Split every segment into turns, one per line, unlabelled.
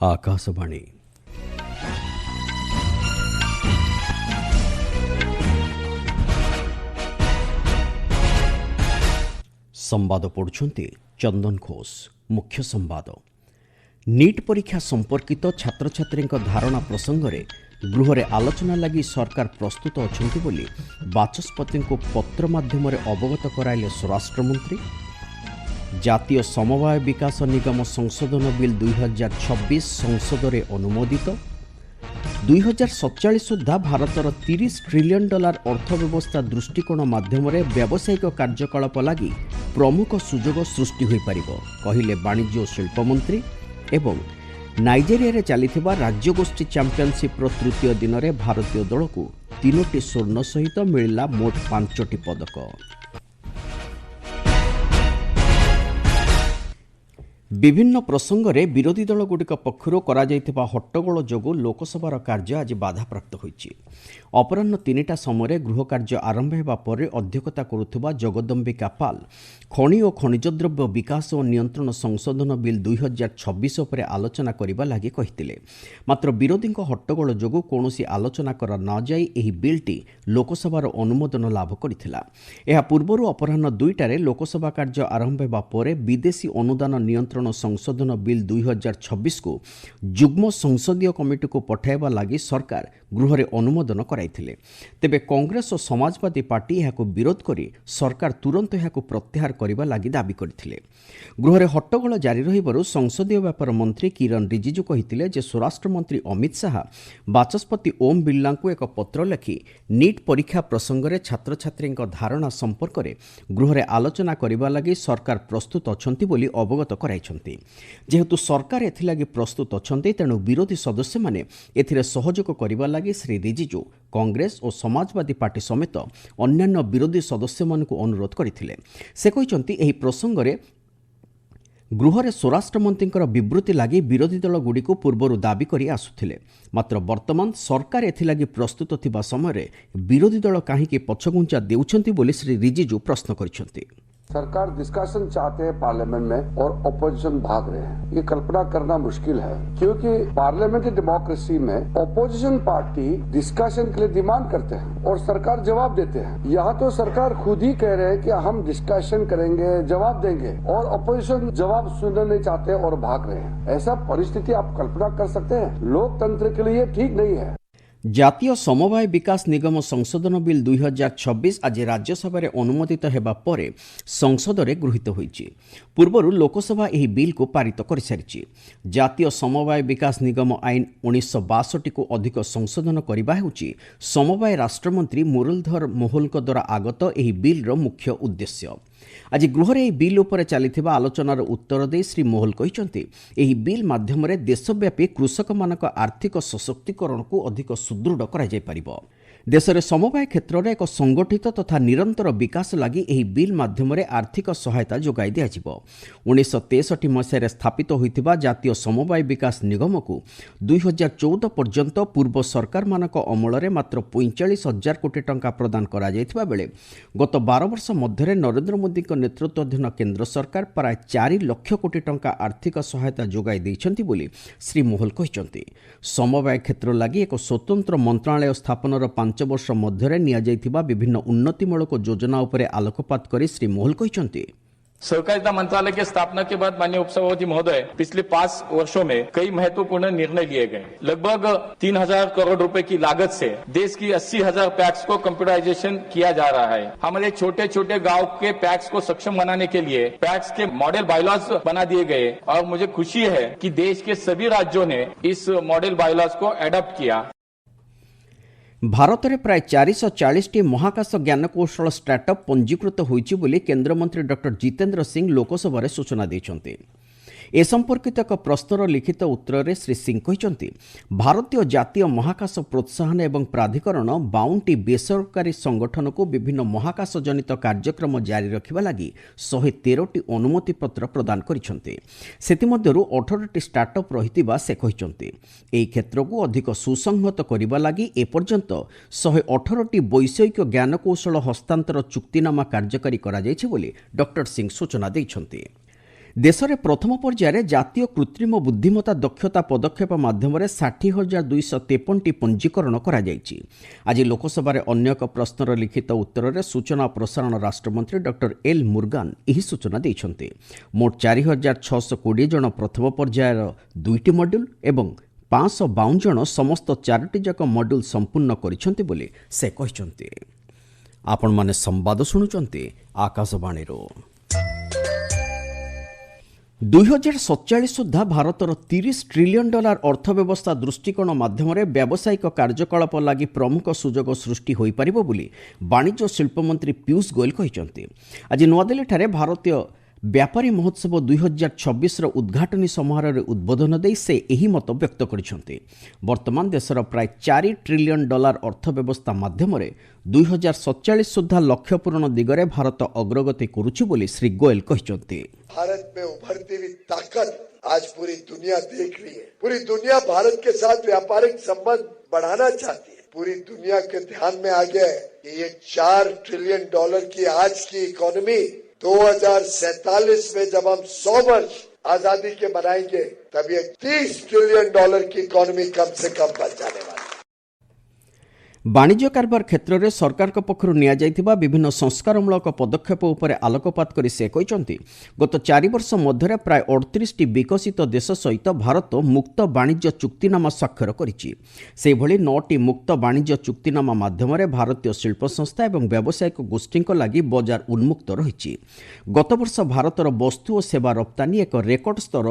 आकाशवाणी संवाद पढ़ुछंती चंदन घोष। मुख्य संवाद नीट परीक्षा संपर्कित छात्र छात्री धारणा प्रसंग में गृह में आलोचना लगी सरकार प्रस्तुत अछंती बोली बाचस्पति को पत्र माध्यम अवगत कराइले स्वराष्ट्र मंत्री। जातीय समवाय विकास निगम संशोधन बिल 2026 संसद में अनुमोदित। 2047 सुधा भारतर $30 ट्रिलियन अर्थव्यवस्था दृष्टिकोण माध्यम व्यावसायिक कार्यकलाप लगी प्रमुख सुजोग सृष्टि हो पारिबो कहिले वाणिज्य और शिल्प मंत्री। एवं नाइजेरिया रे चलिथिबा राज्यगोष्ठी चैंपियनशिप तृतीय दिन में भारतीय दल को 3टी स्वर्ण सहित मिलला मोट 5टी पदक। विभिन्न प्रसंग में विरोधी दल गुड़िक पक्षर करा हट्टगोल जोगु लोकसभार कार्य आज बाधाप्राप्त होईछि। अपराह्न 3टा समय गृह कार्य आरंभ होगा पर अध्यक्षता करुवा जगदम्बिका पाल खनि और खनिजद्रव्य विकास और नियंत्रण संशोधन बिल 2026 उपर आलोचना करने लगी कहिथिले। मात्र विरोधी हट्टगोल जोगु कौनसी आलोचना कर न जाई एही बिलटी लोकसभार अनुमोदन लाभ करिथिला। एहा पूर्वरु अपराह्न 2टारे लोकसभा कार्य आरंभ होगा पर विदेशी अनुदान नियंत्रण संशोधन बिल 2026 को जुग्म संसदीय कमिटी को पठाइबा लगी सरकार गृह में अनुमोदन कराइथिले। तेबे कांग्रेस और समाजवादी पार्टी यहाको विरोध करी सरकार तुरंत यहाको प्रत्याहार करबा लगी दाबी करथिले। गृह में हट्टगोल जारी रहिबारु संसदीय व्यापार मंत्री किरण रिजिजू कहिथिले जे स्वराष्ट्र मंत्री अमित शाह बाचस्पति ओम बिर्ला को एक पत्र लिखि नीट परीक्षा प्रसंग में छात्र छात्री धारणा संपर्क में गृह में आलोचना करबा लगी सरकार प्रस्तुत अछंती बोली अवगत कराइछंती। जेहेतु सरकार एथिलागी प्रस्तुत अछंती तेणु विरोधी सदस्य माने एथिरे सहयोग करबा लगी श्री रिजिजू कांग्रेस और समाजवादी पार्टी समेत अन्यान्य विरोधी सदस्य मानकु अनुरोध करथिले। से कहिसंती एही प्रसंग में गृह में स्वराष्ट्र मंत्री विवृत्ति लगी विरोधी दल गुड़ी को पूर्वर दाबी करी आसुथिले। मात्र वर्तमान सरकार एथिलागी प्रस्तुत थिबा समय विरोधी दल काहेकि पछघुंचा देउछंती बोली श्री रिजिजू प्रश्न करिसंती।
सरकार डिस्कशन चाहते हैं पार्लियामेंट में और ऑपोजिशन भाग रहे हैं। ये कल्पना करना मुश्किल है क्योंकि पार्लियामेंट्री डेमोक्रेसी में ऑपोजिशन पार्टी डिस्कशन के लिए डिमांड करते हैं और सरकार जवाब देते हैं। यहाँ तो सरकार खुद ही कह रहे हैं कि हम डिस्कशन करेंगे, जवाब देंगे, और ऑपोजिशन जवाब सुनना नहीं चाहते और भाग रहे हैं। ऐसा परिस्थिति आप कल्पना कर सकते हैं? लोकतंत्र के लिए ठीक नहीं है।
जातीय समवाय विकास निगम संशोधन बिल 2026 आज राज्यसभा अनुमोदित हेबा परे संसद में गृहीत होईछि। पूर्वरु लोकसभा एही बिल को पारित कर सारिछि। जातीय समवाय विकास निगम आईन 1962 को अधिक संशोधन करबा हेउछि समवाय राष्ट्रमंत्री मुरलीधर मोहोलक द्वारा आगत एही बिल रो मुख्य उद्देश्य। आज गृह में बिल उपर चलिथिबा आलोचनार उत्तर दे श्री मोहल कहिसंती एही बिल माध्यम देशव्यापी कृषक मानक आर्थिक सशक्तिकरण को अधिक सुदृढ़ करा जाय परिबो। देश में समवाय क्षेत्र में एक संगठित तथा निरंतर विकास लगी एही बिल माध्यम आर्थिक सहायता जोगाई दियाजिबो। 1963 मसीह स्थापित होइतिबा जातीय समवाय विकास निगम को 2014 पर्यंत पूर्व सरकार मानक अमल में मात्र 45,000 कोटी टंका प्रदान करा जायतिबा बेले गत 12 वर्ष मध्य नरेंद्र मोदी नेतृत्वाधीन केंद्र सरकार प्राय 4 लाख कोटी टंका आर्थिक सहायता जोगाई दैछंती बोली श्री मोहल कहिसंती। समवाय क्षेत्र लगी एक स्वतंत्र मंत्रालय स्थापनर 5 वर्ष मध्य नियाଯାଇଥିବା विभिन्न उन्नतिमूलक योजना उपरे आलोकपात करी श्री मोहल कहिसंती।
सहकारिता मंत्रालय की स्थापना के बाद माननीय उपसभापति महोदय पिछले 5 वर्षों में कई महत्वपूर्ण निर्णय लिए गए। लगभग 3,000 करोड़ रुपए की लागत से देश की 80,000 पैक्स को कंप्यूटराइजेशन किया जा रहा है। हमारे छोटे छोटे गांव के पैक्स को सक्षम बनाने के लिए पैक्स के मॉडल बायलॉज बना दिए गए और मुझे खुशी है कि देश के सभी राज्यों ने इस मॉडल बायलॉज को एडॉप्ट किया।
भारत में प्राय 440टी महाकाश ज्ञानकौशल स्टार्टअप पंजीकृत होइछि बोली केंद्रमंत्री डॉक्टर जितेंद्र सिंह लोकसभा सूचना दैछंती। ए संपर्कित एक प्रश्नर लिखित उत्तर में श्री सिंह कहिसंती भारतीय जातीय महाकाश प्रोत्साहन एवं प्राधिकरण 52टी बेसरकारी संगठन को विभिन्न महाकाश जनित कार्यक्रम जारी रखिबा लागि 113टी अनुमति पत्र प्रदान करिसंती। सेतिमध्यरु 18टी स्टार्टअप रहितिबा से कहिसंती। एही क्षेत्र को अधिक सुसंहत करिबा लागि एपर्यंत 118टी वैषयिक ज्ञानकौशल हस्तांतर चुक्तिनामा कार्यकारी करा जायछि बोली डॉक्टर सिंह सूचना दैछंती। ଦେଶରେ ପ୍ରଥମ ପର୍ଯ୍ୟାୟରେ ଜାତୀୟ କୃତ୍ରିମ ବୁଦ୍ଧିମତ୍ତା ଦକ୍ଷତା ପଦକ୍ଷେପ ମାଧ୍ୟମରେ 60,253ଟି ପଞ୍ଜୀକରଣ କରାଯାଇଛି। ଆଜି ଲୋକସଭାରେ ଅନ୍ୟ ଏକ ପ୍ରଶ୍ନର ଲିଖିତ ଉତ୍ତରରେ ସୂଚନା ଓ ପ୍ରସାରଣ ରାଷ୍ଟ୍ରମନ୍ତ୍ରୀ ଡକ୍ଟର ଏଲ୍ ମୁରୁଗାନ ଏହି ସୂଚନା ଦେଇଛନ୍ତି। ମୋଟ 4,620 ଜଣ ପ୍ରଥମ ପର୍ଯ୍ୟାୟର 2ଟି ମଡ୍ୟୁଲ୍ ଏବଂ 552 ଜଣ ସମସ୍ତ 4ଟି ଯାକ ମଡ୍ୟୁଲ୍ ସମ୍ପୂର୍ଣ୍ଣ କରିଛନ୍ତି ବୋଲି ସେ କହିଛନ୍ତି। ଆପଣମାନେ ସମ୍ବାଦ ଶୁଣୁଛନ୍ତି ଆକାଶବାଣୀରୁ। 2047 ସୁଦ୍ଧା ଭାରତର $30 ଟ୍ରିଲିୟନ୍ ଅର୍ଥବ୍ୟବସ୍ଥା ଦୃଷ୍ଟିକୋଣ ମାଧ୍ୟମରେ ବ୍ୟବସାୟିକ କାର୍ଯ୍ୟକଳାପ ଲାଗି ପ୍ରମୁଖ ସୁଯୋଗ ସୃଷ୍ଟି ହୋଇପାରିବ ବୋଲି ବାଣିଜ୍ୟ ଓ ଶିଳ୍ପ ମନ୍ତ୍ରୀ ପୀୟୂଷ ଗୋୟଲ କହିଛନ୍ତି। ଆଜି ନୂଆଦିଲ୍ଲୀଠାରେ ଭାରତୀୟ ବ୍ୟାପାରୀ ମହୋତ୍ସବ 2026ର ଉଦ୍ଘାଟନୀ ସମାରୋହରେ ଉଦ୍ବୋଧନ ଦେଇ ସେ ଏହି ମତ ବ୍ୟକ୍ତ କରିଛନ୍ତି। ବର୍ତ୍ତମାନ ଦେଶର ପ୍ରାୟ $4 ଟ୍ରିଲିୟନ୍ ଅର୍ଥବ୍ୟବସ୍ଥା ମାଧ୍ୟମରେ 2047 ସୁଦ୍ଧା ଲକ୍ଷ୍ୟ ପୂରଣ ଦିଗରେ ଭାରତ ଅଗ୍ରଗତି କରୁଛି ବୋଲି ଶ୍ରୀ ଗୋୟଲ କହିଛନ୍ତି।
भारत में उभरती हुई ताकत आज पूरी दुनिया देख रही है। पूरी दुनिया भारत के साथ व्यापारिक संबंध बढ़ाना चाहती है। पूरी दुनिया के ध्यान में आ गया है कि ये $4 ट्रिलियन की आज की इकोनॉमी 2047 में जब हम 100 वर्ष आजादी के मनाएंगे तब ये $30 ट्रिलियन की इकोनॉमी कम से कम बन जाने वाली है।
ବାଣିଜ୍ୟ କାରବାର କ୍ଷେତ୍ରରେ ସରକାରଙ୍କ ପକ୍ଷରୁ ନିଆଯାଇଥିବା ବିଭିନ୍ନ ସଂସ୍କାରମୂଳକ ପଦକ୍ଷେପ ଉପରେ ଆଲୋକପାତ କରି ସେ କହିଛନ୍ତି, ଗତ 4 ବର୍ଷ ମଧ୍ୟରେ ପ୍ରାୟ 38ଟି ବିକଶିତ ଦେଶ ସହିତ ଭାରତ ମୁକ୍ତ ବାଣିଜ୍ୟ ଚୁକ୍ତିନାମା ସ୍ୱାକ୍ଷର କରିଛି। ସେହିଭଳି 9ଟି ମୁକ୍ତ ବାଣିଜ୍ୟ ଚୁକ୍ତିନାମା ମାଧ୍ୟମରେ ଭାରତୀୟ ଶିଳ୍ପ ସଂସ୍ଥା ଏବଂ ବ୍ୟବସାୟିକ ଗୋଷ୍ଠୀଙ୍କ ଲାଗି ବଜାର ଉନ୍ମୁକ୍ତ ରହିଛି। ଗତବର୍ଷ ଭାରତର ବସ୍ତୁ ଓ ସେବା ରପ୍ତାନୀ ଏକ ରେକର୍ଡ ସ୍ତର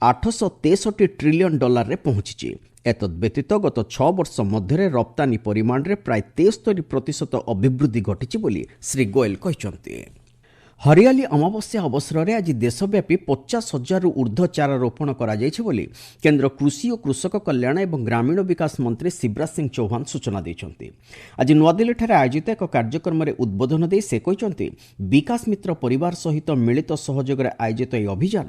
$863 ଟ୍ରିଲିୟନ୍ ପହଞ୍ଚିଛି। ଏତଦ୍ବ୍ୟତୀତ ଗତ 6 ବର୍ଷ ମଧ୍ୟରେ ରପ୍ତାନୀ ପରିମାଣରେ ପ୍ରାୟ 73% ଅଭିବୃଦ୍ଧି ଘଟିଛି ବୋଲି ଶ୍ରୀ ଗୋୟଲ କହିଛନ୍ତି। ହରିଆଲି ଅମାବସ୍ୟା ଅବସରରେ ଆଜି ଦେଶବ୍ୟାପୀ 50,000ରୁ ଉର୍ଦ୍ଧ୍ୱ ଚାରା ରୋପଣ କରାଯାଇଛି ବୋଲି କେନ୍ଦ୍ର କୃଷି ଓ କୃଷକ କଲ୍ୟାଣ ଏବଂ ଗ୍ରାମୀଣ ବିକାଶ ମନ୍ତ୍ରୀ ଶିବରାଜ ସିଂ ଚୌହାନ ସୂଚନା ଦେଇଛନ୍ତି। ଆଜି ନୂଆଦିଲ୍ଲୀଠାରେ ଆୟୋଜିତ ଏକ କାର୍ଯ୍ୟକ୍ରମରେ ଉଦ୍ବୋଧନ ଦେଇ ସେ କହିଛନ୍ତି, ବିକାଶ ମିତ୍ର ପରିବାର ସହିତ ମିଳିତ ସହଯୋଗରେ ଆୟୋଜିତ ଏହି ଅଭିଯାନ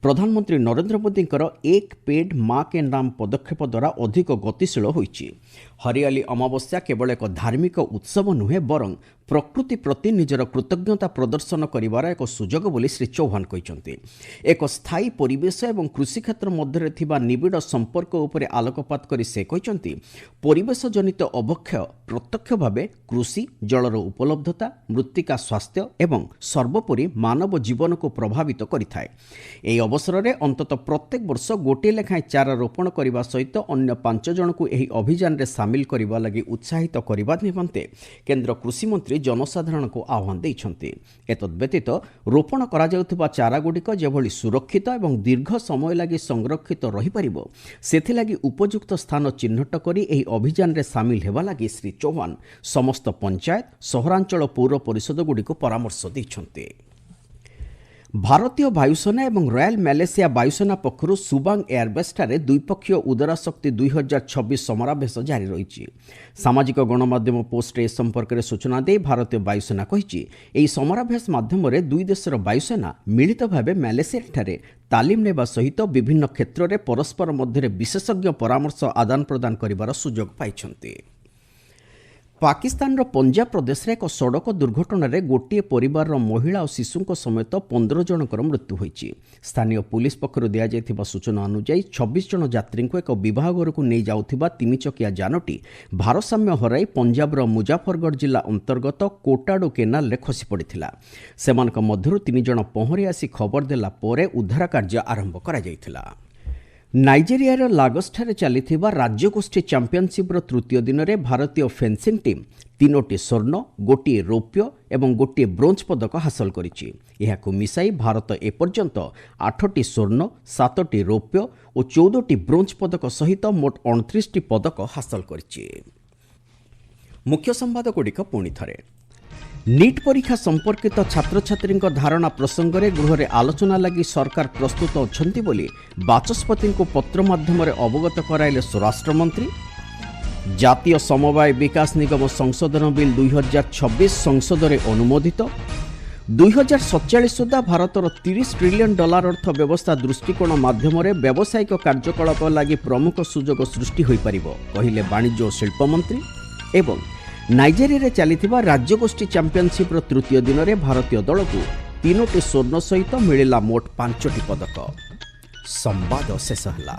ପ୍ରଧାନମନ୍ତ୍ରୀ ନରେନ୍ଦ୍ର ମୋଦିଙ୍କର ଏକ ପେଡ୍ ମା କେ ନାମ ପଦକ୍ଷେପ ଦ୍ୱାରା ଅଧିକ ଗତିଶୀଳ ହୋଇଛି। ହରିଆଲି ଅମାବସ୍ୟା କେବଳ ଏକ ଧାର୍ମିକ ଉତ୍ସବ ନୁହେଁ, ବରଂ ପ୍ରକୃତି ପ୍ରତି ନିଜର କୃତଜ୍ଞତା ପ୍ରଦର୍ଶନ କରିବାର ଏକ ସୁଯୋଗ ବୋଲି ଶ୍ରୀ ଚୌହାନ କହିଛନ୍ତି। ଏକ ସ୍ଥାୟୀ ପରିବେଶ ଏବଂ କୃଷି କ୍ଷେତ୍ର ମଧ୍ୟରେ ଥିବା ନିବିଡ଼ ସମ୍ପର୍କ ଉପରେ ଆଲୋକପାତ କରି ସେ କହିଛନ୍ତି, ପରିବେଶ ଜନିତ ଅବକ୍ଷୟ ପ୍ରତ୍ୟକ୍ଷ ଭାବେ କୃଷି, ଜଳର ଉପଲବ୍ଧତା, ମୃତ୍ତିକା ସ୍ୱାସ୍ଥ୍ୟ ଏବଂ ସର୍ବୋପରି ମାନବ ଜୀବନକୁ ପ୍ରଭାବିତ କରିଥାଏ। ଏହି ଅବସରରେ ଅନ୍ତତଃ ପ୍ରତ୍ୟେକ ବର୍ଷ ଗୋଟିଏ ଲେଖାଏଁ ଚାରା ରୋପଣ କରିବା ସହିତ ଅନ୍ୟ 5 ଜଣଙ୍କୁ ଏହି ଅଭିଯାନରେ ସାମିଲ କରିବା ଲାଗି ଉତ୍ସାହିତ କରିବା ନିମନ୍ତେ କେନ୍ଦ୍ର କୃଷିମନ୍ତ୍ରୀ ଜନସାଧାରଣଙ୍କୁ ଆହ୍ୱାନ ଦେଇଛନ୍ତି। ଏତଦ୍ବ୍ୟତୀତ ରୋପଣ କରାଯାଉଥିବା ଚାରାଗୁଡ଼ିକ ଯେଭଳି ସୁରକ୍ଷିତ ଏବଂ ଦୀର୍ଘ ସମୟ ଲାଗି ସଂରକ୍ଷିତ ରହିପାରିବ, ସେଥିଲାଗି ଉପଯୁକ୍ତ ସ୍ଥାନ ଚିହ୍ନଟ କରି ଏହି ଅଭିଯାନରେ ସାମିଲ ହେବା ଲାଗି ଶ୍ରୀ ଚୌହାନ ସମସ୍ତ ପଞ୍ଚାୟତ, ସହରାଞ୍ଚଳ ପୌର ପରିଷଦଗୁଡ଼ିକୁ ପରାମର୍ଶ ଦେଇଛନ୍ତି। ଭାରତୀୟ ବାୟୁସେନା ଏବଂ ରୟାଲ ମାଲେସିଆ ବାୟୁସେନା ପକ୍ଷରୁ ସୁବାଙ୍ଗ ଏୟାରବେସ୍ଠାରେ ଦ୍ୱିପକ୍ଷୀୟ ଉଦରାଶକ୍ତି 2026 ସମରାଭ୍ୟାସ ଜାରି ରହିଛି। ସାମାଜିକ ଗଣମାଧ୍ୟମ ପୋଷ୍ଟରେ ଏ ସମ୍ପର୍କରେ ସୂଚନା ଦେଇ ଭାରତୀୟ ବାୟୁସେନା କହିଛି, ଏହି ସମରାଭ୍ୟାସ ମାଧ୍ୟମରେ ଦୁଇ ଦେଶର ବାୟୁସେନା ମିଳିତ ଭାବେ ମାଲେସିଆଠାରେ ତାଲିମ ନେବା ସହିତ ବିଭିନ୍ନ କ୍ଷେତ୍ରରେ ପରସ୍ପର ମଧ୍ୟରେ ବିଶେଷଜ୍ଞ ପରାମର୍ଶ ଆଦାନ ପ୍ରଦାନ କରିବାର ସୁଯୋଗ ପାଇଛନ୍ତି। ପାକିସ୍ତାନର ପଞ୍ଜାବ ପ୍ରଦେଶରେ ଏକ ସଡ଼କ ଦୁର୍ଘଟଣାରେ ଗୋଟିଏ ପରିବାରର ମହିଳା ଓ ଶିଶୁଙ୍କ ସମେତ 15 ଜଣଙ୍କର ମୃତ୍ୟୁ ହୋଇଛି। ସ୍ଥାନୀୟ ପୁଲିସ ପକ୍ଷରୁ ଦିଆଯାଇଥିବା ସୂଚନା ଅନୁଯାୟୀ 26 ଜଣ ଯାତ୍ରୀଙ୍କୁ ଏକ ବିବାହ ଘରକୁ ନେଇ ଯାଉଥିବା 3 ଚକିଆ ଯାନଟି ଭାରସାମ୍ୟ ହରାଇ ପଞ୍ଜାବର ମୁଜାଫରଗଡ଼ ଜିଲ୍ଲା ଅନ୍ତର୍ଗତ କୋଟାଡୁ କେନାଲରେ ଖସି ପଡ଼ିଥିଲା। ସେମାନଙ୍କ ମଧ୍ୟରୁ 3 ଜଣ ପହଁରି ଆସି ଖବର ଦେଲା ପରେ ଉଦ୍ଧାର କାର୍ଯ୍ୟ ଆରମ୍ଭ କରାଯାଇଥିଲା। ନାଇଜେରିଆର ଲାଗୋସଠାରେ ଚାଲିଥିବା ରାଜ୍ୟଗୋଷ୍ଠୀ ଚାମ୍ପିୟନସିପ୍ର ତୃତୀୟ ଦିନରେ ଭାରତୀୟ ଫେନ୍ସିଂ ଟିମ୍ 3ଟି ସ୍ୱର୍ଣ୍ଣ, ଗୋଟିଏ ରୌପ୍ୟ ଏବଂ ଗୋଟିଏ ବ୍ରୋଞ୍ଜ ପଦକ ହାସଲ କରିଛି। ଏହାକୁ ମିଶାଇ ଭାରତ ଏପର୍ଯ୍ୟନ୍ତ 8ଟି ସ୍ୱର୍ଣ୍ଣ, 7ଟି ରୌପ୍ୟ ଓ 14ଟି ବ୍ରୋଞ୍ଜ ପଦକ ସହିତ ମୋଟ 29ଟି ପଦକ ହାସଲ କରିଛି। ମୁଖ୍ୟ ସମ୍ବାଦଗୁଡ଼ିକ ପୁଣି ଥରେ। ନିଟ୍ ପରୀକ୍ଷା ସମ୍ପର୍କିତ ଛାତ୍ରଛାତ୍ରୀଙ୍କ ଧାରଣା ପ୍ରସଙ୍ଗରେ ଗୃହରେ ଆଲୋଚନା ଲାଗି ସରକାର ପ୍ରସ୍ତୁତ ଅଛନ୍ତି ବୋଲି ବାଚସ୍ପତିଙ୍କୁ ପତ୍ର ମାଧ୍ୟମରେ ଅବଗତ କରାଇଲେ ସ୍ୱରାଷ୍ଟ୍ରମନ୍ତ୍ରୀ। ଜାତୀୟ ସମବାୟ ବିକାଶ ନିଗମ ସଂଶୋଧନ ବିଲ୍ 2026 ସଂସଦରେ ଅନୁମୋଦିତ। 2047 ସୁଦ୍ଧା ଭାରତର $30 ଟ୍ରିଲିୟନ୍ ଅର୍ଥ ବ୍ୟବସ୍ଥା ଦୃଷ୍ଟିକୋଣ ମାଧ୍ୟମରେ ବ୍ୟବସାୟିକ କାର୍ଯ୍ୟକଳାପ ଲାଗି ପ୍ରମୁଖ ସୁଯୋଗ ସୃଷ୍ଟି ହୋଇପାରିବ, କହିଲେ ବାଣିଜ୍ୟ ଓ ଶିଳ୍ପ ମନ୍ତ୍ରୀ। ଏବଂ ନାଇଜେରିଆରେ ଚାଲିଥିବା ରାଜ୍ୟଗୋଷ୍ଠୀ ଚାମ୍ପିୟନସିପ୍ର ତୃତୀୟ ଦିନରେ ଭାରତୀୟ ଦଳକୁ 3ଟି स्वर्ण सहित मिलिला मोट 5ଟି पदक। संवाद शेष ହେଲା।